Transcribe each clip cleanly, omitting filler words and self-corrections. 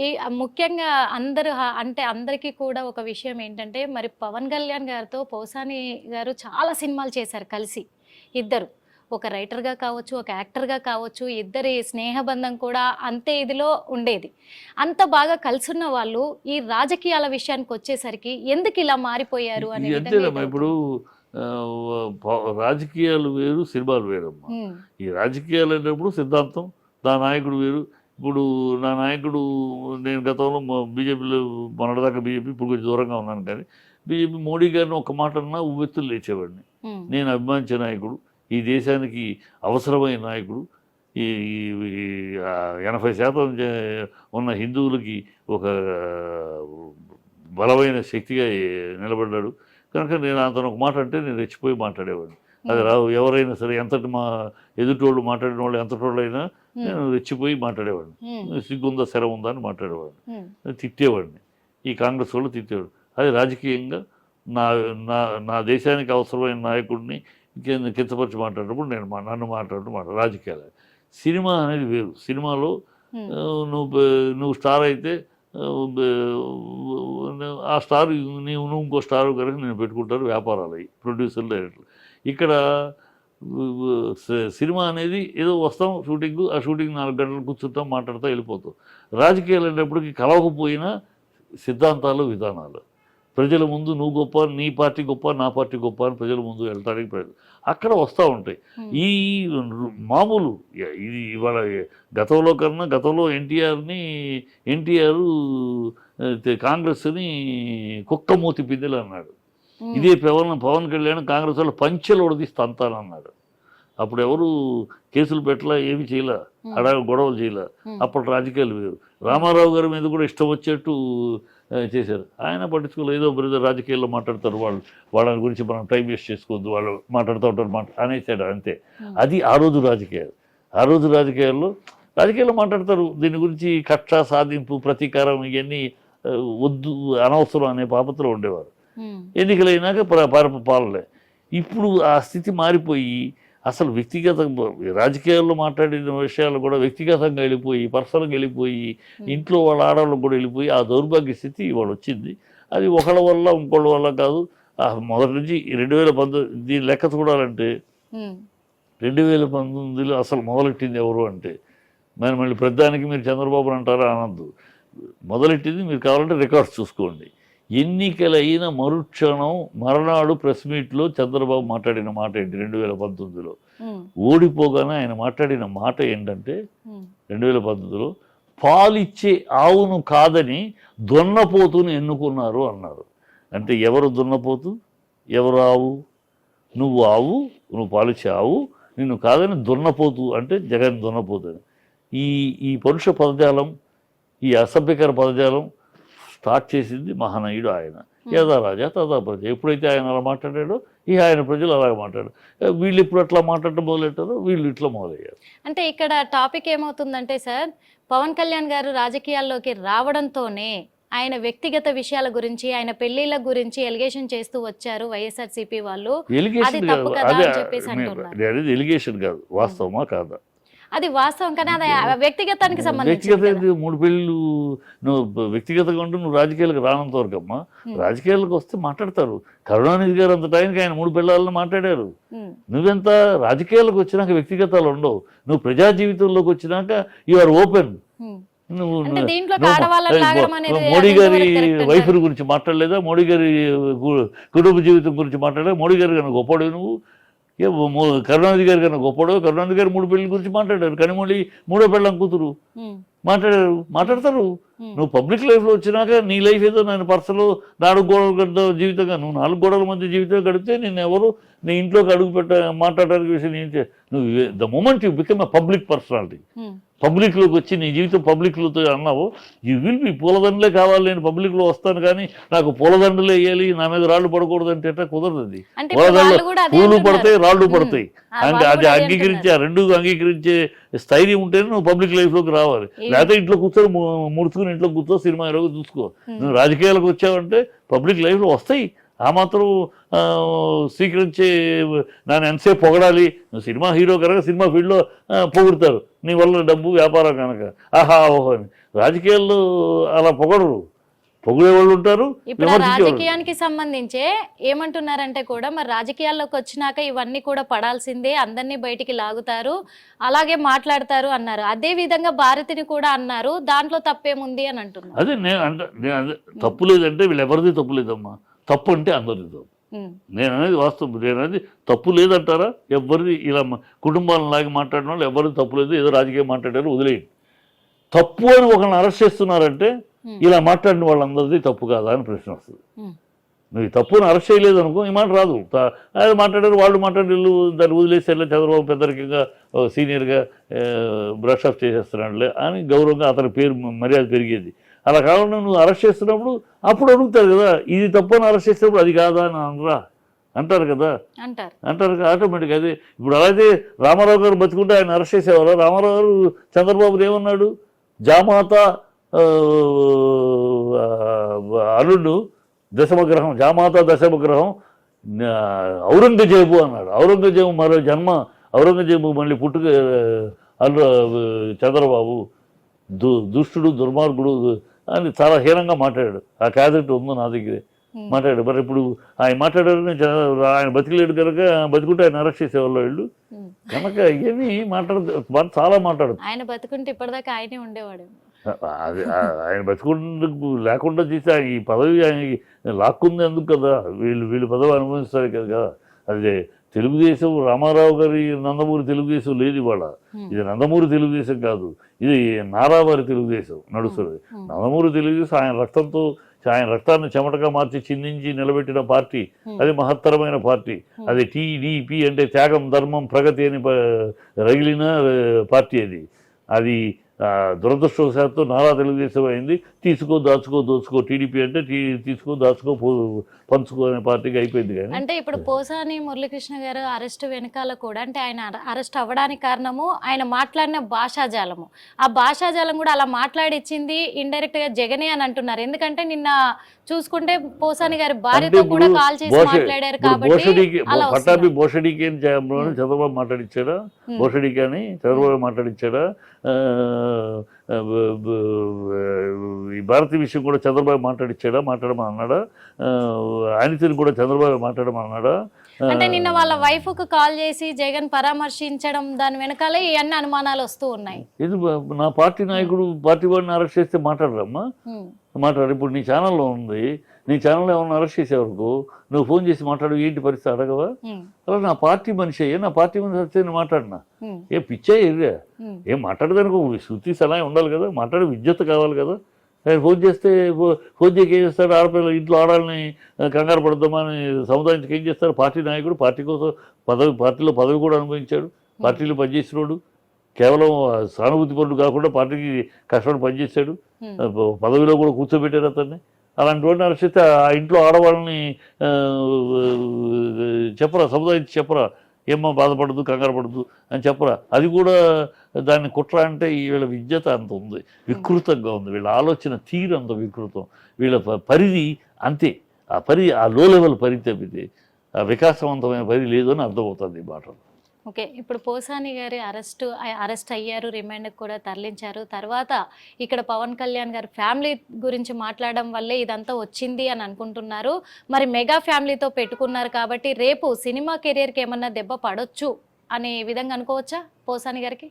ఈ ముఖ్యంగా అంటే అందరికీ కూడా ఒక విషయం ఏంటంటే మరి పవన్ కళ్యాణ్ గారితో పోసాని గారు చాలా సినిమాలు చేశారు కలిసి ఇద్దరు. ఒక రైటర్గా కావచ్చు, ఒక యాక్టర్గా కావచ్చు, ఇద్దరి స్నేహబంధం కూడా అంతే ఇదిలో ఉండేది. అంత బాగా కలిసున్న వాళ్ళు ఈ రాజకీయాల విషయానికి వచ్చేసరికి ఎందుకు ఇలా మారిపోయారు అనే విధంగా ఇప్పుడు రాజకీయాలు వేరు, సినిమాలు వేరమ్మా. ఈ రాజకీయాలు అనేటప్పుడు సిద్ధాంతం, నా నాయకుడు వేరు. ఇప్పుడు నా నాయకుడు, నేను గతంలో బీజేపీలో మొన్నటిదాకా బీజేపీ, ఇప్పుడు కొంచెం దూరంగా ఉన్నాను, కానీ బీజేపీ మోడీ గారిని ఒక మాట అన్నా ఉవ్వెత్తులు లేచేవాడిని. నేను అభిమానించే నాయకుడు, ఈ దేశానికి అవసరమైన నాయకుడు, ఈ 80% ఉన్న హిందువులకి ఒక బలమైన శక్తిగా నిలబడ్డాడు కనుక నేను అతను ఒక మాట అంటే నేను రెచ్చిపోయి మాట్లాడేవాడిని. అది ఎవరైనా సరే, ఎంతటి మా ఎదుటోళ్ళు మాట్లాడిన వాళ్ళు ఎంతటోళ్ళు అయినా నేను రెచ్చిపోయి మాట్లాడేవాడిని. సిగ్గుందా, శరం ఉందా అని మాట్లాడేవాడిని, తిట్టేవాడిని. ఈ కాంగ్రెస్ వాళ్ళు తిట్టేవాడు. అది రాజకీయంగా నా నా నా దేశానికి అవసరమైన నాయకుడిని కించపరిచి మాట్లాడినప్పుడు నన్ను మాట్లాడటం రాజకీయాలు. సినిమా అనేది వేరు. సినిమాలో నువ్వు స్టార్ అయితే ఆ స్టార్ నువ్వు ఇంకో స్టార్ కనుక నేను పెట్టుకుంటారు వ్యాపారాలు అయ్యి, ప్రొడ్యూసర్లు, డైరెక్టర్లు. ఇక్కడ సినిమా అనేది ఏదో వస్తాం షూటింగ్, ఆ షూటింగ్ 4 గంటలు కూర్చుంటాం, మాట్లాడుతూ వెళ్ళిపోతాం. రాజకీయాలు అనేటప్పటికి కలవకపోయినా సిద్ధాంతాలు, విధానాలు ప్రజల ముందు నువ్వు గొప్ప, నీ పార్టీ గొప్ప, నా పార్టీ గొప్ప అని ప్రజల ముందు వెళ్ళటానికి ప్రజలు అక్కడ వస్తూ ఉంటాయి. ఈ మామూలు ఇది ఇవాళ గతంలో ఎన్టీఆర్ కాంగ్రెస్ని కుక్కమూతి పిందెలు అన్నాడు. ఇదే పవన్ కళ్యాణ్ కాంగ్రెస్ వాళ్ళు పంచెలు ఉడదీస్తే అంతానన్నాడు. అప్పుడు ఎవరు కేసులు పెట్టలా, ఏమి చేయలే, గొడవలు చేయలే. అప్పుడు రాజకీయాలు వేరు. రామారావు గారి మీద కూడా ఇష్టం వచ్చేట్టు చేశారు. ఆయన పట్టించుకోలేదు. ఏదో బ్రదర్ రాజకీయాల్లో మాట్లాడతారు, వాళ్ళ గురించి మనం టైం వేస్ట్ చేసుకోవద్దు, వాళ్ళు మాట్లాడుతూ ఉంటారు అనేసాడు అంతే. అది ఆ రోజు రాజకీయాల్లో మాట్లాడతారు. దీని గురించి కక్ష సాధింపు, ప్రతీకారం ఇవన్నీ వద్దు, అనవసరం అనే పాపత్రలో ఉండేవారు. ఎన్నికలైనాక పాలలే. ఇప్పుడు ఆ స్థితి మారిపోయి అసలు రాజకీయాల్లో మాట్లాడిన విషయాలు కూడా వ్యక్తిగతంగా వెళ్ళిపోయి, పర్సనల్గా వెళ్ళిపోయి, ఇంట్లో వాళ్ళ ఆడవాళ్ళకు కూడా వెళ్ళిపోయి ఆ దౌర్భాగ్య స్థితి ఇవాళ వచ్చింది. అది ఒకళ్ళ వల్ల ఇంకోళ్ళ వల్ల కాదు. మొదటి నుంచి 2019 దీని లెక్క చూడాలంటే 2019లో అసలు మొదలెట్టింది ఎవరు అంటే, మళ్ళీ ప్రధానికి మీరు చంద్రబాబు అంటారా అనద్దు. మొదలెట్టింది మీరు కావాలంటే రికార్డ్స్ చూసుకోండి. ఎన్నికలైన మరుక్షణం మరనాడు ప్రెస్ మీట్లో చంద్రబాబు మాట్లాడిన మాట ఏంటి? 2019లో ఓడిపోగానే ఆయన మాట్లాడిన మాట ఏంటంటే, 2019లో పాలిచ్చే ఆవును కాదని దున్నపోతును ఎన్నుకున్నారు అన్నారు. అంటే ఎవరు దున్నపోతు, ఎవరు ఆవు? నువ్వు ఆవు, నువ్వు పాలిచ్చే ఆవు, నిన్ను కాదని దున్నపోతు అంటే జగన్ దున్నపోతు. ఈ పరుష పదజాలం, ఈ అసభ్యకర పదజాలం స్టార్ట్ చేసింది మహానయుడు ఆయన. యథా రాజా తథా ప్రజ. ఎప్పుడైతే ఆయన అలా మాట్లాడాడో ఆయన ప్రజలు అలాగే మాట్లాడారు. వీళ్ళు ఇప్పుడు అట్లా మాట్లాడటం మొదలెట్టారో వీళ్ళు ఇట్లా మొదలయ్యారు. అంటే ఇక్కడ టాపిక్ ఏమవుతుందంటే సార్, పవన్ కళ్యాణ్ గారు రాజకీయాల్లోకి రావడంతోనే ఆయన వ్యక్తిగత విషయాల గురించి, ఆయన పెళ్లిళ్ళ గురించి ఎలిగేషన్ చేస్తూ వచ్చారు వైఎస్ఆర్సీపీ వాళ్ళు. ఎలిగేషన్ కాదు, వాస్తవమా కాదా? అది వాస్తవం, కానీ అది వ్యక్తిగతానికి సంబంధించి. 3 పెళ్ళిళ్ళు నువ్వు వ్యక్తిగతంగా ఉంటూ నువ్వు రాజకీయాలకు రానంత వరకు అమ్మా. రాజకీయాలకు వస్తే మాట్లాడతారు. కరుణానిధి గారు అంత టైంకి ఆయన 3 పెళ్ళాలను మాట్లాడారు. నువ్వెంత రాజకీయాలకు వచ్చినాక వ్యక్తిగతాలు ఉండవు. నువ్వు ప్రజా జీవితంలోకి వచ్చినాక యు ఆర్ ఓపెన్. నువ్వు మోడీ గారి వైఫ్ గురించి మాట్లాడలేదా? మోడీ గారి కుటుంబ జీవితం గురించి మాట్లాడలేదా? మోడీ గారి కన్నా గొప్పడు నువ్వు. కరుణానిధి గారి కన్నా గొప్పడు. కరుణానిధి గారు 3 పెళ్లి గురించి మాట్లాడారు. కనిమొళి 3వ పెళ్ళం కూతురు మాట్లాడతారు. నువ్వు పబ్లిక్ లైఫ్లో వచ్చినాక నీ లైఫ్ ఏదో నేను పర్సనల్ 4 గోడల జీవితంగా, నువ్వు 4 గోడల మధ్య జీవితం గడిపితే నేను ఎవరు నీ ఇంట్లోకి అడుగు మాట్లాడడానికి విషయం ఏంటి? నువ్వు the moment you become a public personality, పబ్లిక్లోకి వచ్చి నీ జీవితం పబ్లిక్లతో అన్నావు, యూ విల్ బి. పూలదండలే కావాలి, నేను పబ్లిక్లో వస్తాను కానీ నాకు పూలదండలే వేయాలి, నా మీద రాళ్ళు పడకూడదు అంటే ఎట్లా కుదరదు. అది పూలదండలు పూలు పడతాయి, రాళ్ళు పడతాయి. అంటే అది అంగీకరించే, 2 అంగీకరించే స్థైర్యం ఉంటేనే నువ్వు పబ్లిక్ లైఫ్లోకి రావాలి. లేకపోతే ఇంట్లో కూర్చొని ముడుచుకుని ఇంట్లో కూర్చో, సినిమా ఎలాగో చూసుకో. నువ్వు రాజకీయాలకు వచ్చావంటే పబ్లిక్ లైఫ్లో వస్తాయి. ఆ మాత్రం స్వీకరించే నన్ను ఎంతసేపు పొగడాలి, నువ్వు సినిమా హీరో కనుక సినిమా ఫీల్డ్లో పొగుడతారు, నీ వల్ల డబ్బు వ్యాపారం కనుక ఆహా ఓహో అని. రాజకీయాల్లో అలా పొగడరు, పొగిడే వాళ్ళు ఉంటారు. ఇప్పుడు రాజకీయానికి సంబంధించే ఏమంటున్నారంటే కూడా మరి రాజకీయాల్లోకి వచ్చినాక ఇవన్నీ కూడా పడాల్సిందే, అందరినీ బయటికి లాగుతారు, అలాగే మాట్లాడతారు అన్నారు. అదే విధంగా భారతిని కూడా అన్నారు, దాంట్లో తప్పేముంది అని అంటున్నారు. అదే నేను తప్పు లేదంటే వీళ్ళు ఎవరిది తప్పు లేదమ్మా, తప్పు అంటే అందరిది తప్పు. నేను అనేది వాస్తవం, నేను అనేది తప్పు లేదంటారా? ఎవరిది ఇలా కుటుంబాలను లాగి మాట్లాడిన వాళ్ళు ఎవరిది తప్పు లేదు, ఏదో రాజకీయం మాట్లాడారు వదిలేయండి. తప్పు అని ఒకరిని అరెస్ట్ చేస్తున్నారంటే ఇలా మాట్లాడిన వాళ్ళందరిది తప్పు కాదా అని ప్రశ్న వస్తుంది. నువ్వు ఈ తప్పును అరెస్ట్ చేయలేదు అనుకో, ఈ మాట రాదు. అది మాట్లాడారు, వాళ్ళు మాట్లాడి దాన్ని వదిలేసి వెళ్ళి చంద్రబాబు పెద్దరికంగా సీనియర్గా బ్రష్ ఆఫ్ చేసేస్తున్నాడులే అని గౌరవంగా అతని పేరు మర్యాద పెరిగేది. అలా కాకుండా నువ్వు అరెస్ట్ చేస్తున్నప్పుడు అప్పుడు అడుగుతారు కదా, ఇది తప్పు అని అరెస్ట్ చేసినప్పుడు అది కాదా అని అనరా అంటారు కదా, అంటారు ఆటోమేటిక్. అదే ఇప్పుడు అలాగే రామారావు గారు బతుకుంటే ఆయన అరెస్ట్ చేసేవారు. రామారావు గారు చంద్రబాబుని ఏమన్నాడు, జామాత అల్లుడు దశమగ్రహం, జామాత దశమగ్రహం ఔరంగజేబు అన్నాడు. ఔరంగజేబు మరో జన్మ, ఔరంగజేబు మళ్ళీ పుట్టుక అల్లు చంద్రబాబు దుష్టుడు దుర్మార్గుడు అని చాలా హీనంగా మాట్లాడాడు. ఆ క్యాసెట్ ఉందో నా దగ్గరే మాట్లాడాడు. మరి ఇప్పుడు ఆయన మాట్లాడారు, ఆయన బతికలేడు కనుక బతుకుంటే ఆయన అరెస్ట్ చేసేవాళ్ళు వీళ్ళు కనుక ఇవన్నీ చాలా మాట్లాడదు. ఆయన బతుకుంటే ఇప్పటిదాకా ఆయనే ఉండేవాడు. అది ఆయన బతుకుంటూ లేకుండా చేసి ఈ పదవి ఆయనకి లాక్కుంది ఎందుకు కదా, వీళ్ళు పదవి అనుభవిస్తారు కదా. అది తెలుగుదేశం రామారావు గారి నందమూరి తెలుగుదేశం లేదు ఇవాళ. ఇది నందమూరి తెలుగుదేశం కాదు, ఇది నారావారి తెలుగుదేశం నడుస్తుంది. నందమూరి తెలుగుదేశం ఆయన రక్తాన్ని చెమటగా మార్చి చిందించి నిలబెట్టిన పార్టీ, అది మహత్తరమైన పార్టీ. అది టీడీపీ అంటే త్యాగం ధర్మం ప్రగతి అని రగిలిన పార్టీ. అది దురదృష్టవశాత్తు నారా తెలుగుదేశం అయింది. తీసుకో దాచుకో దోచుకో, టీడీపీ అంటే తీసుకో దాచుకో పంచుకో అనే పార్టీకి అయిపోయింది. కానీ అంటే ఇప్పుడు పోసాని మురళీకృష్ణ గారు అరెస్ట్ వెనకాల కూడా అంటే ఆయన అరెస్ట్ అవ్వడానికి కారణము ఆయన మాట్లాడిన భాషాజాలము. ఆ భాషాజాలం కూడా అలా మాట్లాడిచ్చింది ఇండైరెక్ట్ గా జగనే అని అంటున్నారు. ఎందుకంటే నిన్న చూసుకుంటే పోసాని గారి భార్యతో కూడా కాల్ చేసి మాట్లాడారు కాబట్టి పట్టాభి భోషడికి అని చంద్రబాబు మాట్లాడిచ్చాడా, భోషడికి అని చంద్రబాబు మాట్లాడిచ్చాడా, ఈ భారతీయ విషయం కూడా చంద్రబాబు మాట్లాడమని అన్నాడా, అనితని కూడా చంద్రబాబు మాట్లాడమని అన్నాడా? అంటే నిన్న వాళ్ళ వైఫ్ కు కాల్ చేసి జగన్ పరామర్శించడం దాని వెనకాలే ఇవన్నీ అనుమానాలు వస్తూ ఉన్నాయి. ఇది నా పార్టీ నాయకుడు పార్టీ వాడిని అరెస్ట్ చేస్తే మాట్లాడరమ్మా, మాట్లాడు. ఇప్పుడు నీ ఛానల్లో ఉంది, నీ ఛానల్లో ఏమన్నా అరెస్ట్ చేసే వరకు నువ్వు ఫోన్ చేసి మాట్లాడు, ఏంటి పరిస్థితి అడగవా? అలా నా పార్టీ మనిషి అయ్యా, నా పార్టీ మనిషి వస్తే నేను మాట్లాడినా ఏ పిచ్చా ఎర్రా, ఏం మాట్లాడదానికి శృతి సలహా ఉండాలి కదా, మాట్లాడే విద్యుత్ కావాలి కదా. ఆయన ఫోన్ చేస్తే ఫోన్ చేయక ఏం చేస్తాడు, ఆడపిల్ల ఇంట్లో ఆడాలని కంగారు పడదామని సముదాయించక ఏం చేస్తాడు? పార్టీ నాయకుడు పార్టీ కోసం పార్టీలో పదవి కూడా అనుభవించాడు, పార్టీలో పనిచేసినోడు, కేవలం సానుభూతి పనులు కాకుండా పార్టీకి కష్టపడి పనిచేశాడు, పదవిలో కూడా కూర్చోబెట్టారు అతన్ని. అలాంటి వాడిని అరెస్ట్ చేస్తే ఆ ఇంట్లో ఆడవాళ్ళని చెప్పరా, సముదాయించి చెప్పరా, ఏమో బాధపడదు కంగారు పడదు అని చెప్పరా? అది కూడా దాన్ని కుట్ర అంటే వీళ్ళ విద్యత అంత ఉంది, వికృతంగా ఉంది, వీళ్ళ ఆలోచన తీరు అంత వికృతం, వీళ్ళ పరిధి అంతే. ఆ లో లెవెల్ పరిధి తప్పితే ఆ వికాసవంతమైన పరిధి లేదు అని అర్థమవుతుంది ఈ మాటలు. ఓకే, ఇప్పుడు పోసాని గారి అరెస్ట్ అయ్యారు, రిమాండ్కి కూడా తరలించారు. తర్వాత ఇక్కడ పవన్ కళ్యాణ్ గారి ఫ్యామిలీ గురించి మాట్లాడడం వల్లే ఇదంతా వచ్చింది అని అనుకుంటున్నారు. మరి మెగా ఫ్యామిలీతో పెట్టుకున్నారు కాబట్టి రేపు సినిమా కెరియర్కి ఏమన్నా దెబ్బ పడొచ్చు అనే విధంగా అనుకోవచ్చా పోసాని గారికి?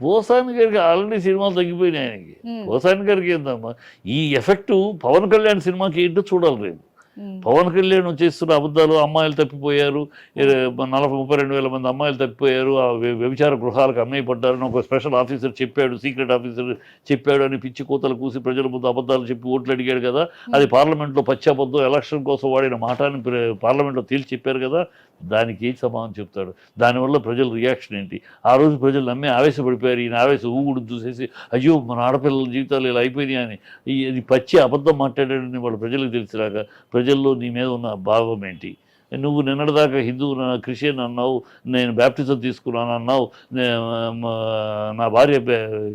పోసాని గారికి ఆల్రెడీ సినిమాలు తగ్గిపోయినాయి ఆయనకి. పోసాని గారికి ఏందమ్మా ఈ ఎఫెక్ట్ పవన్ కళ్యాణ్ సినిమాకి ఏంటో చూడాలి రేపు. పవన్ కళ్యాణ్ చేస్తున్న అబద్ధాలు, అమ్మాయిలు తప్పిపోయారు, 32,000 మంది అమ్మాయిలు తప్పిపోయారు, ఆ వ్యభిచార గృహాలకు అమ్మేయబడ్డారని ఒక స్పెషల్ ఆఫీసర్ చెప్పాడు, సీక్రెట్ ఆఫీసర్ చెప్పాడు అని పిచ్చి కూతలు కూసి ప్రజల ముందు అబద్ధాలు చెప్పి ఓట్లు అడిగాడు కదా. అది పార్లమెంట్లో పచ్చాబద్దం ఎలక్షన్ కోసం వాడిన మాట అని పార్లమెంట్లో తేల్చి చెప్పారు కదా. దానికి ఏం సమాధానం చెప్తాడు? దానివల్ల ప్రజల రియాక్షన్ ఏంటి? ఆ రోజు ప్రజలు నమ్మే ఆవేశపడిపోయారు, ఈయన ఆవేశం ఊగుడు చూసేసి అయ్యో మన ఆడపిల్లల జీవితాలు ఇలా అయిపోయినాయి అని ఇది పచ్చి అబద్ధం మాట్లాడాడని వాళ్ళు ప్రజలకు తెలిసిరాక ప్రజల్లో నీ మీద ఉన్న భావం ఏంటి? నువ్వు నిన్నటిదాకా హిందూ క్రిస్టియన్ అన్నావు, నేను బ్యాప్టిజం తీసుకున్నాను అన్నావు, నా భార్య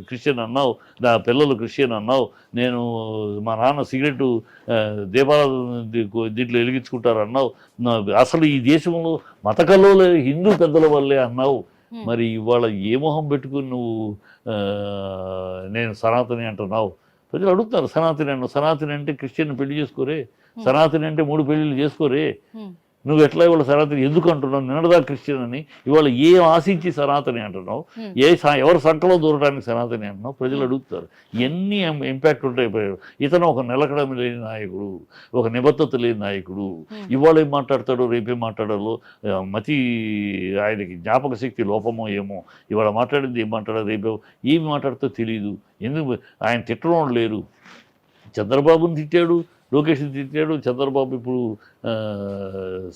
క్రిస్టియన్ అన్నావు, నా పిల్లలు క్రిస్టియన్ అన్నావు, నేను మా నాన్న సిగరెట్ దీంట్లో వెలిగించుకుంటారు అన్నావు, అసలు ఈ దేశంలో మత కల్లోలే హిందూ పెద్దల వల్లే అన్నావు. మరి ఇవాళ ఏ మొహం పెట్టుకుని నువ్వు నేను సనాతని అంటున్నావు? ప్రజలు అడుగుతున్నారు, సనాతని అంటే క్రిస్టియన్ పెళ్లి చేసుకోరే, సనాతని అంటే 3 పెళ్లిళ్ళు చేసుకోరే, నువ్వు ఎట్లా ఇవాళ సనాతని ఎందుకు అంటున్నావు? నిన్నటిదా క్రిస్టియన్ అని ఇవాళ ఏం ఆశించి సనాతని అంటున్నావు? ఎవరు సంకలో దూరడానికి సనాతని అంటున్నావు? ప్రజలు అడుగుతారు. ఎన్ని ఇంపాక్ట్ ఉంటాయి. ఇతను ఒక నిలకడం లేని నాయకుడు, ఒక నిబద్ధత లేని నాయకుడు. ఇవాళ ఏం మాట్లాడతాడో రేపేం మాట్లాడాలో ఆయనకి జ్ఞాపక శక్తి లోపమో ఏమో. ఇవాళ మాట్లాడింది ఏం మాట్లాడాలో రేపే ఏమి మాట్లాడుతో తెలియదు. ఎందుకు ఆయన తిట్టడం లేరు. చంద్రబాబుని తిట్టాడు, లోకేష్ని తిట్టాడు. చంద్రబాబు ఇప్పుడు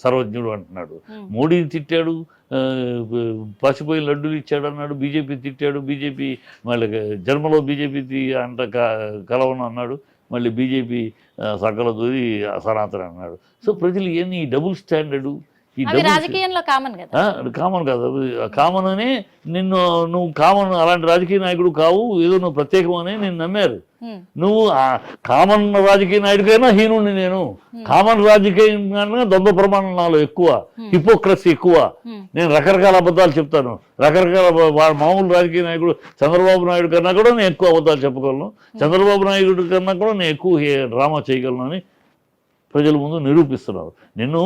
సర్వజ్ఞుడు అంటున్నాడు. మోడీని తిట్టాడు, పసిపోయిన లడ్డూలు ఇచ్చాడు అన్నాడు. బీజేపీ తిట్టాడు, బీజేపీ మళ్ళీ జన్మలో బీజేపీ అంట కలవను అన్నాడు. మళ్ళీ బీజేపీ సకల దూరి సనాతన అన్నాడు. సో ప్రజలు ఏంది ఈ డబుల్ స్టాండర్డు? రాజకీయంలో కామన్ కదా, కామన్ కాదు. కామన్ అని నువ్వు కామన్ అలాంటి రాజకీయ నాయకుడు కావు, ఏదో నువ్వు ప్రత్యేకం అని నేను నమ్మారు. నువ్వు కామన్ రాజకీయ నాయుడికైనా హీనుడిని నేను. కామన్ రాజకీయ దొంగ ప్రమాణం నాలో ఎక్కువ, హిపోక్రసీ ఎక్కువ. నేను రకరకాల అబద్ధాలు చెప్తాను. రకరకాల మామూలు రాజకీయ నాయకుడు చంద్రబాబు నాయుడు కన్నా కూడా నేను ఎక్కువ అబద్ధాలు చెప్పగలను. చంద్రబాబు నాయుడు కన్నా కూడా నేను ఎక్కువ డ్రామా చేయగలను అని ప్రజల ముందు నిరూపిస్తున్నారు. నిన్ను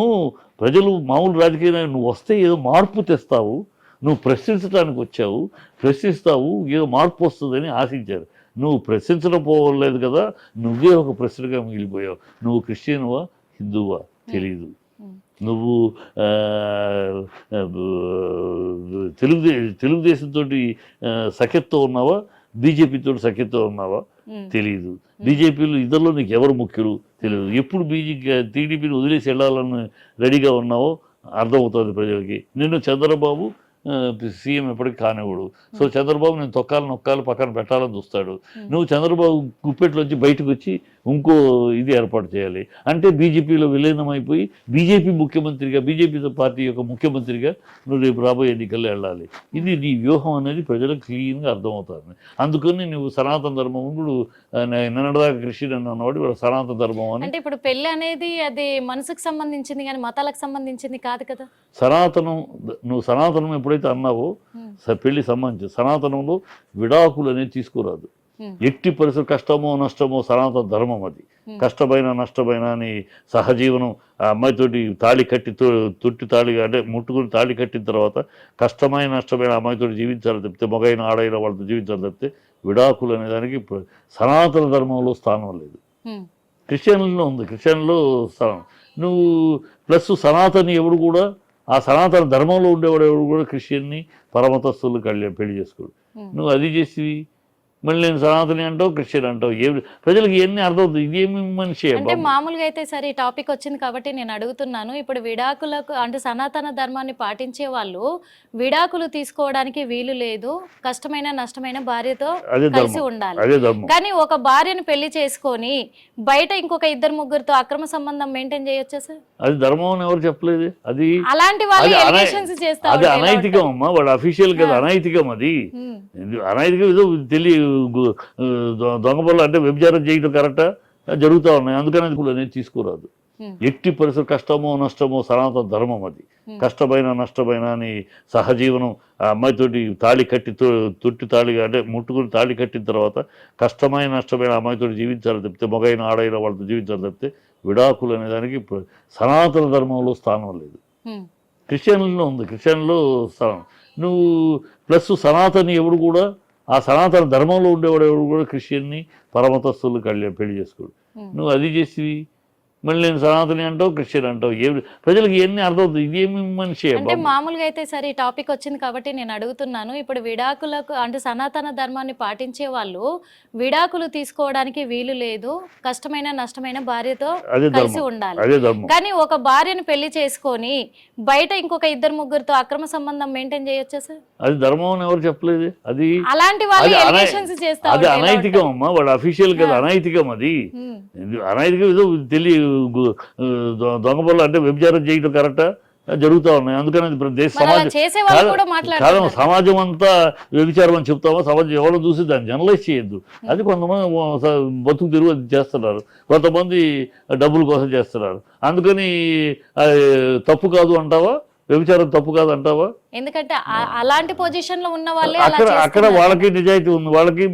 ప్రజలు మామూలు రాజకీయ నాయకుడు నువ్వు వస్తే ఏదో మార్పు తెస్తావు, నువ్వు ప్రశ్నించడానికి వచ్చావు, ప్రశ్నిస్తావు, ఏదో మార్పు వస్తుందని ఆశించారు. నువ్వు ప్రశ్నించడం పోలేదు కదా, నువ్వే ఒక ప్రశ్నగా మిగిలిపోయావు. నువ్వు క్రిస్టియన్వా హిందువా తెలియదు. నువ్వు తెలుగుదేశంతో సఖ్యతతో ఉన్నావా, బీజేపీతో సఖ్యతతో ఉన్నావా తెలియదు. బీజేపీలో ఇద్దరిలో నీకు ఎవరు ముఖ్యులు తెలియదు. ఎప్పుడు టీడీపీని వదిలేసి వెళ్ళాలని రెడీగా ఉన్నావో అర్థమవుతుంది ప్రజలకి. నిన్ను చంద్రబాబు సీఎం ఎప్పటికీ కానివ్వడు. సో చంద్రబాబు నేను నొక్కాలు పక్కన పెట్టాలని చూస్తాడు. నువ్వు చంద్రబాబు గుప్పెట్లోంచి బయటకు వచ్చి ఇంకో ఇది ఏర్పాటు చేయాలి. అంటే బీజేపీలో విలీనం అయిపోయి బీజేపీ ముఖ్యమంత్రిగా, బీజేపీ పార్టీ యొక్క ముఖ్యమంత్రిగా నువ్వు రేపు రాబోయే ఎన్నికల్లో వెళ్ళాలి. ఇది నీ వ్యూహం అనేది ప్రజలకు క్లీన్గా అర్థమవుతుంది. అందుకని నువ్వు సనాతన ధర్మం ఇప్పుడు నిన్నటిదాకా క్రిస్టియన్ అన్నవాడు ఇప్పుడు సనాతన ధర్మం అని. అంటే ఇప్పుడు పెళ్లి అనేది అది మనసుకు సంబంధించింది కానీ మతాలకు సంబంధించింది కాదు కదా. నువ్వు సనాతనం ఎప్పుడైతే అన్నావో పెళ్లి సంబంధించి సనాతనంలో విడాకులు అనేది తీసుకురాదు. ఎట్టి పరిస్థితులు కష్టమో నష్టమో సనాతన ధర్మం అది. కష్టమైన నష్టమైన అని సహజీవనం ఆ అమ్మాయితోటి తాళి కట్టి తొట్టి తాళి అంటే ముట్టుకుని తాళి కట్టిన తర్వాత కష్టమైన నష్టమైన అమ్మాయితోటి జీవించాలి తప్పితే, మగైన ఆడైన వాళ్ళతో జీవించాలి తప్పితే విడాకులు అనే దానికి సనాతన ధర్మంలో స్థానం లేదు. క్రిస్టియన్లో ఉంది, క్రిస్టియన్లో స్థానం. నువ్వు ప్లస్ సనాతని ఎవడు కూడా, ఆ సనాతన ధర్మంలో ఉండేవాడు ఎవడు కూడా క్రిస్టియన్ని పరమతస్తులు పెళ్లి చేసుకోడు. నువ్వు అది చేసి మళ్ళీ నేను సనాతని అంటావు, క్రిస్టియన్ అంటావు. ప్రజలకు ఇవన్నీ అర్థమవుతుంది. ఇదేమి మనిషి అంటే మామూలుగా అయితే సరే ఈ టాపిక్ వచ్చింది కాబట్టి నేను అడుగుతున్నాను. ఇప్పుడు విడాకులకు అంటే సనాతన ధర్మాన్ని పాటించే వాళ్ళు విడాకులు తీసుకోవడానికి వీలు లేదు, కష్టమైన నష్టమైన భార్యతో కలిసి ఉండాలి. కానీ ఒక భార్యను పెళ్లి చేసుకొని బయట ఇంకొక 2-3 అక్రమ సంబంధం మెయింటైన్ చేయొచ్చా సార్? అది ధర్మం అని ఎవరు చెప్పలేదు. అది అలాంటి వాళ్ళు ఎలిగేషన్స్ చేస్తారు. అది అనైతికం అమ్మా, వాడు అఫీషియల్ కదా, అనైతికం. అది అనైతికం. ఏదో తెలియ దొంగ పనులు అంటే వ్యభిచారం చేయడం కరెక్టా జరుగుతూ ఉన్నాయి. అందుకని అనేది తీసుకోరాదు. ఎట్టి పరిస్థితులు కష్టమో నష్టమో సనాతన ధర్మం అది. కష్టమైన నష్టమైన అని సహజీవనం ఆ అమ్మాయితోటి తాళి కట్టి తొట్టి తాళి అంటే ముట్టుకుని తాళి కట్టిన తర్వాత కష్టమైన నష్టమైన అమ్మాయితోటి జీవించాలి తప్పితే, మగైన ఆడైన వాళ్ళతో జీవించాలి తప్పితే విడాకులు అనే దానికి సనాతన ధర్మంలో స్థానం లేదు. క్రిస్టియన్లో ఉంది, క్రిస్టియన్లో స్థానం. నువ్వు ప్లస్ సనాతని ఎవడు కూడా, ఆ సనాతన ధర్మంలో ఉండేవాడు ఎవడు కూడా క్రిస్టియన్ని పరమతస్తులు పెళ్లి చేసుకోడు. నువ్వు అది చేసి మళ్ళీ నేను సనాతని అంటావు, క్రిస్టియన్ అంటావు. ప్రజలకు ఇవన్నీ అర్థమవుతుంది. ఇదేమి మనిషి. అంటే మామూలుగా అయితే సరే ఈ టాపిక్ వచ్చింది కాబట్టి నేను అడుగుతున్నాను. ఇప్పుడు విడాకులకు అంటే సనాతన ధర్మాన్ని పాటించే వాళ్ళు విడాకులు తీసుకోవడానికి వీలు లేదు, కష్టమైన నష్టమైన భార్యతో కలిసి ఉండాలి. కానీ ఒక భార్యను పెళ్లి చేసుకొని బయట ఇంకొక 2-3 అక్రమ సంబంధం మెయింటైన్ చేయొచ్చా సార్? అది ధర్మం అని ఎవరు చెప్పలేదు. అది అలాంటి వాళ్ళు ఎలిగేషన్స్ చేస్తారు. అది అనైతికం అమ్మా, వాడు అఫీషియల్ కదా, అనైతికం. అది అనైతికం. ఏదో తెలియ దొంగ పనులు అంటే వ్యభిచారం చేయడం కరెక్టా జరుగుతూ ఉన్నాయి. అందుకని అది దేశ కాదు సమాజం అంతా వ్యభిచారం అని చెప్తామో సమాజం ఎవరో చూసి దాన్ని జనరలైజ్ చేయొద్దు. అది కొంతమంది బతుకు తిరుగు అది చేస్తున్నారు, కొంతమంది డబ్బుల కోసం చేస్తున్నారు. అందుకని తప్పు కాదు అంటావా? వ్యభిచారం తప్పు కాదు అంటావా? ఎందుకంటే అలాంటి పొజిషన్ లో ఉన్న వాళ్ళే అక్కడ వాళ్ళకి నిజాయితీ ఉంది, వాళ్ళకి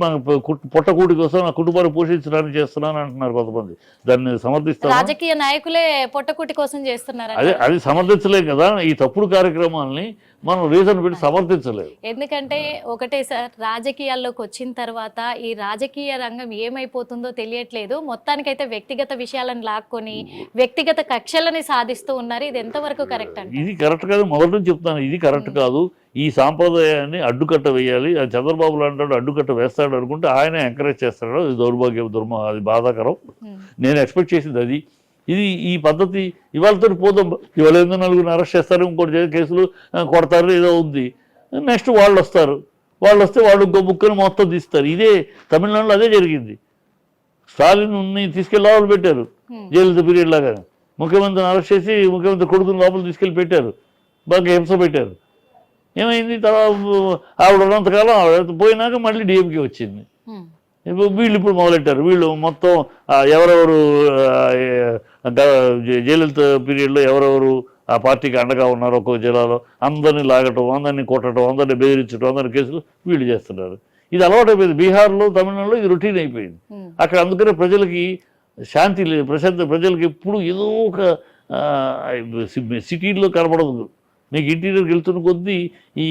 పొట్టకూటి కోసం నా కుటుంబాన్ని పోషించడానికి చేస్తున్నాను అంటున్నారు కొంతమంది. దాన్ని సమర్థిస్తారు. రాజకీయ నాయకులే పొట్టకూటి కోసం చేస్తున్నారు. అది సమర్థించలేం కదా. ఈ తప్పుడు కార్యక్రమాలని మనం రీజన్ పెట్టి సమర్థించలేదు. ఎందుకంటే ఒకటే సార్, రాజకీయాల్లోకి వచ్చిన తర్వాత ఈ రాజకీయ రంగం ఏమైపోతుందో తెలియట్లేదు. మొత్తానికైతే వ్యక్తిగత విషయాలను లాక్కొని వ్యక్తిగత కక్షలని సాధిస్తూ ఉన్నారు. ఇది ఎంతవరకు కరెక్ట్ అంటే? ఇది కరెక్ట్ కాదు, మొదటి నుంచి చెప్తాను. ఇది కరెక్ట్ కాదు. ఈ సాంప్రదాయాన్ని అడ్డుకట్ట వేయాలి. చంద్రబాబు లాంటి అడ్డుకట్ట వేస్తాడు అనుకుంటే ఆయన ఎంకరేజ్ చేస్తాడు. అది దౌర్భాగ్యం, అది బాధాకరం. నేను ఎక్స్పెక్ట్ చేసింది అది. ఇది ఈ పద్ధతి ఇవాళతో పోదాం. ఇవాళ 8 అరెస్ట్ చేస్తారు, ఇంకోటి కేసులు కొడతారు, ఏదో ఉంది. నెక్స్ట్ వాళ్ళు వస్తారు, వాళ్ళు వస్తే వాళ్ళు ఇంకో బుక్కని మొత్తం తీస్తారు. ఇదే తమిళనాడులో అదే జరిగింది. స్టాలిన్ తీసుకెళ్ళి లోపల పెట్టారు, జైలు పీరియడ్ లాగా. ముఖ్యమంత్రిని అరెస్ట్ చేసి ముఖ్యమంత్రి కొడుకుని లోపల తీసుకెళ్ళి పెట్టారు, బాగా హింస పెట్టారు. ఏమైంది తర్వాత ఆవిడ ఉన్నంతకాలం ఆవిడ పోయినాక మళ్ళీ డిఎంకే వచ్చింది. వీళ్ళు ఇప్పుడు మొదలెట్టారు. వీళ్ళు మొత్తం ఎవరెవరు జయలలిత పీరియడ్లో ఎవరెవరు ఆ పార్టీకి అండగా ఉన్నారో ఒక్కో జిల్లాలో అందరినీ లాగటం, అందరినీ కొట్టడం, అందరినీ బెదిరించడం, అందరి కేసులు వీళ్ళు చేస్తున్నారు. ఇది అలవాటైపోయింది. బీహార్లో, తమిళనాడులో ఇది రొటీన్ అయిపోయింది. అక్కడ అందుకనే ప్రజలకి శాంతి లేదు. ప్రజలకి ఎప్పుడు ఏదో ఒక సిటీల్లో కనపడదు. నీకు ఇంటీరియర్కి వెళ్తున్న కొద్దీ ఈ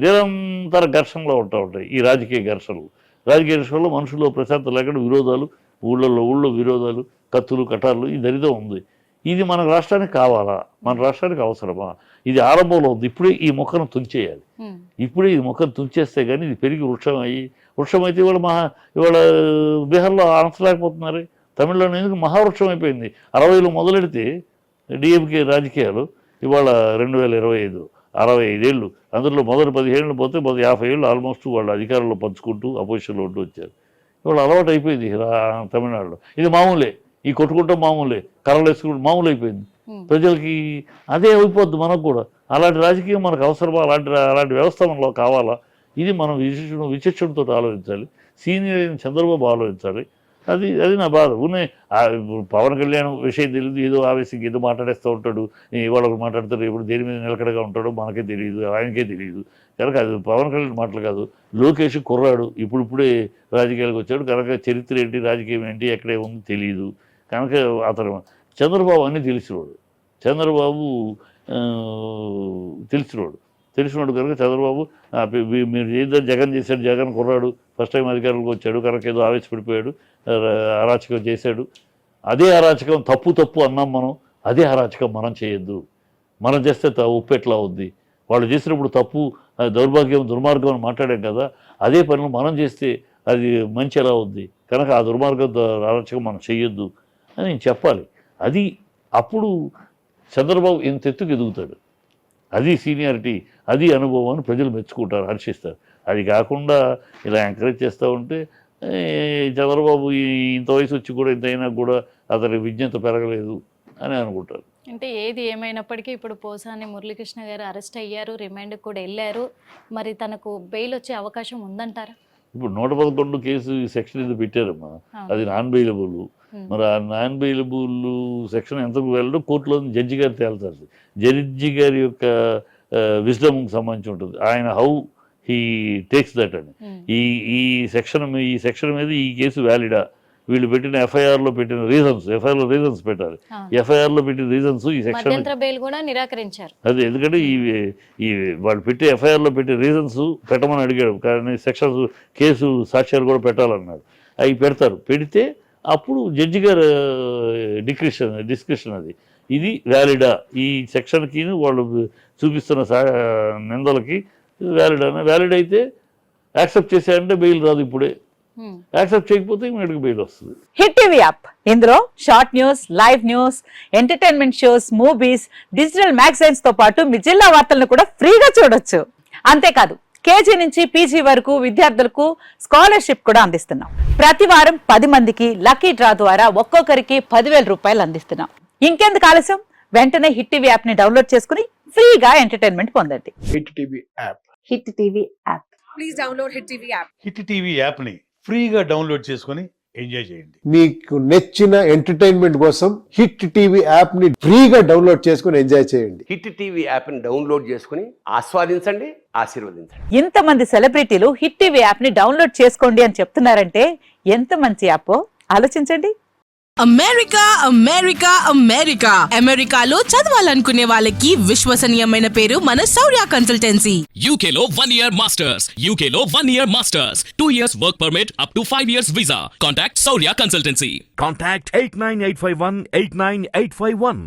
నిరంతర ఘర్షణలో ఉంటాయి ఈ రాజకీయ ఘర్షణలో మనుషుల్లో ప్రశాంతం లేకుండా విరోధాలు, ఊళ్ళో విరోధాలు, కత్తులు కటార్లు, ఈ దరిద్రం ఉంది. ఇది మన రాష్ట్రానికి కావాలా? మన రాష్ట్రానికి అవసరమా? ఇది ఆరంభంలో ఉంది. ఇప్పుడే ఈ మొక్కను తుంచేయాలి. ఇప్పుడే ఈ మొక్కను తుంచేస్తే కానీ ఇది పెరిగి వృక్షం అయితే ఇవాళ బీహార్లో ఆనసలేకపోతున్నారు. తమిళనాడు ఎందుకు మహావృక్షం అయిపోయింది. 60లో మొదలెడితే డిఎంకే రాజకీయాలు ఇవాళ 2025 65 ఏళ్ళు. అందులో మొదటి 15 ఏళ్ళు పోతే 50 ఏళ్ళు ఆల్మోస్ట్ వాళ్ళు అధికారంలో పంచుకుంటూ అపోజిషన్లో ఉంటూ వచ్చారు. ఇవాళ అలవాటు అయిపోయింది తమిళనాడులో. ఇది మామూలే, ఈ కొట్టుకుంటాం మామూలే, కర్రలు వేసుకుంటాం మామూలు అయిపోయింది. ప్రజలకి అదే అయిపోద్ది. మనకు కూడా అలాంటి రాజకీయం మనకు అవసరమా? అలాంటి వ్యవస్థ మనలో కావాలా? ఇది మనం విచక్షణతో ఆలోచించాలి. సీనియర్ అయిన చంద్రబాబు ఆలోచించాలి. అది నా బాధ. పవన్ కళ్యాణ్ విషయం తెలియదు, ఏదో ఆవేశంగా ఏదో మాట్లాడేస్తూ ఉంటాడు, ఇవాళ మాట్లాడతాడు, ఎప్పుడు దేని మీద నిలకడగా ఉంటాడో మనకే తెలియదు, ఆయనకే తెలియదు. కనుక అది పవన్ కళ్యాణ్ మాటలు కాదు. లోకేష్ కుర్రాడు, ఇప్పుడే రాజకీయాలకు వచ్చాడు కనుక చరిత్ర ఏంటి, రాజకీయం ఏంటి, ఎక్కడే ఉంది తెలియదు. కనుక అతను చంద్రబాబు అన్నీ తెలిసినవాడు. తెలిసినవాడు కనుక చంద్రబాబు మీరు ఏదో జగన్ చేశాడు, జగన్ కుర్రాడు, ఫస్ట్ టైం అధికారంలోకి వచ్చాడు కనుక ఏదో ఆవేశపడిపోయాడు, అరాచకం చేశాడు. అదే అరాచకం తప్పు అన్నాం మనం. అదే అరాచకం మనం చేయొద్దు. మనం చేస్తే ఉప్పు ఎట్లా అవుద్ది? వాళ్ళు చేసినప్పుడు తప్పు, దౌర్భాగ్యం, దుర్మార్గం అని మాట్లాడాం కదా. అదే పనులు మనం చేస్తే అది మంచి ఎలా అవుద్ది? కనుక ఆ దుర్మార్గం, అరాచకం మనం చేయొద్దు అని నేను చెప్పాలి. అది అప్పుడు చంద్రబాబు ఇంత ఎత్తుకు ఎదుగుతాడు. అది సీనియారిటీ, అది అనుభవం అని ప్రజలు మెచ్చుకుంటారు, హర్షిస్తారు. అది కాకుండా ఇలా ఎంకరేజ్ చేస్తూ ఉంటే చంద్రబాబు ఇంత వయసు వచ్చి కూడా ఇంత అయినా కూడా అతని విజ్ఞత పెరగలేదు అని అనుకుంటారు. అంటే ఏది ఏమైనప్పటికీ ఇప్పుడు పోసాని మురళీకృష్ణ గారు అరెస్ట్ అయ్యారు, రిమాండ్కి కూడా వెళ్ళారు. మరి తనకు బెయిల్ వచ్చే అవకాశం ఉందంటారా? ఇప్పుడు 111 కేసు సెక్షన్ ఇది పెట్టారమ్మా, అది నాన్ బెయిలబుల్. మరి ఆ నాన్ బెయిలబుల్ సెక్షన్ ఎంతకు వెళ్ళడం కోర్టులో జడ్జి గారు తేల్చాలి. జడ్జి గారి యొక్క విజ్డమ్కి సంబంధించి ఉంటుంది. ఆయన హౌ హీ టేక్స్ దట్ అని. ఈ సెక్షన్ మీద ఈ కేసు వ్యాలిడా, వీళ్ళు పెట్టిన ఎఫ్ఐఆర్లో పెట్టిన ఎఫ్ఐఆర్లో రీజన్స్ పెట్టాలి. ఎఫ్ఐఆర్లో పెట్టిన రీజన్స్ ఈ సెక్షన్ నిరాకరించారు. అదే ఎందుకంటే ఈ వాళ్ళు పెట్టి ఎఫ్ఐఆర్లో పెట్టిన రీజన్స్ పెట్టమని అడిగాడు. కానీ సెక్షన్స్ కేసు సాక్ష్యాలు కూడా పెట్టాలన్నాడు. అవి పెడతారు. పెడితే అప్పుడు జడ్జి గారు డిస్కషన్ అది ఇది వ్యాలిడా, ఈ సెక్షన్కి వాళ్ళు చూపిస్తున్న నిందలకి వ్యాలిడ్ అయితే యాక్సెప్ట్ చేశారంటే బెయిల్ రాదు. ఇప్పుడే యాక్సెప్ట్ చేయకపోతే ఇమీడియట్గా బెయిల్ వస్తుంది. హిట్ టీవీ యాప్, ఇందులో short news, live news, entertainment shows, movies, digital magazines తో పాటు మీ జిల్లా వార్తలను కూడా ఫ్రీగా చూడొచ్చు. అంతేకాదు కేజీ నుంచి పీజీ వరకు విద్యార్థులకు స్కాలర్షిప్ కూడా అందిస్తున్నాం. ప్రతి వారం 10 మందికి లక్కీ డ్రా ద్వారా ఒక్కొక్కరికి 10,000 రూపాయలు అందిస్తున్నాం. ఇంకెందుకు ఆలస్యం, వెంటనే హిట్ టీవీ యాప్ ని డౌన్లోడ్ చేసుకుని ఫ్రీగా ఎంటర్టైన్మెంట్ పొందండి. Hit TV app. Hit TV app. Please download Hit TV app. Hit TV app ని ఫ్రీగా డౌన్లోడ్ చేసుకొని ఎంజాయ్ చేయండి. మీకు నచ్చిన ఎంటర్టైన్మెంట్ కోసం హిట్ టీవీ యాప్ ని ఫ్రీగా డౌన్లోడ్ చేసుకుని ఎంజాయ్ చేయండి. హిట్ టీవీ యాప్ని డౌన్లోడ్ చేసుకుని ఆస్వాదించండి, ఆశీర్వదించండి. ఇంతమంది సెలబ్రిటీలు హిట్ టీవీ యాప్ ని డౌన్లోడ్ చేసుకోండి అని చెప్తున్నారంటే ఎంత మంచి యాప్ ఆలోచించండి. అమెరికా అమెరికా అమెరికా అమెరికాలో చదవాలనుకునే వాళ్ళకి విశ్వసనీయమైన పేరు మన శౌర్య consultancy. UK Law 1 Year Masters. UK Law 1 Year Masters. 2 years work permit up to 5 years visa. Contact Saurya Consultancy. Contact 89851 89851.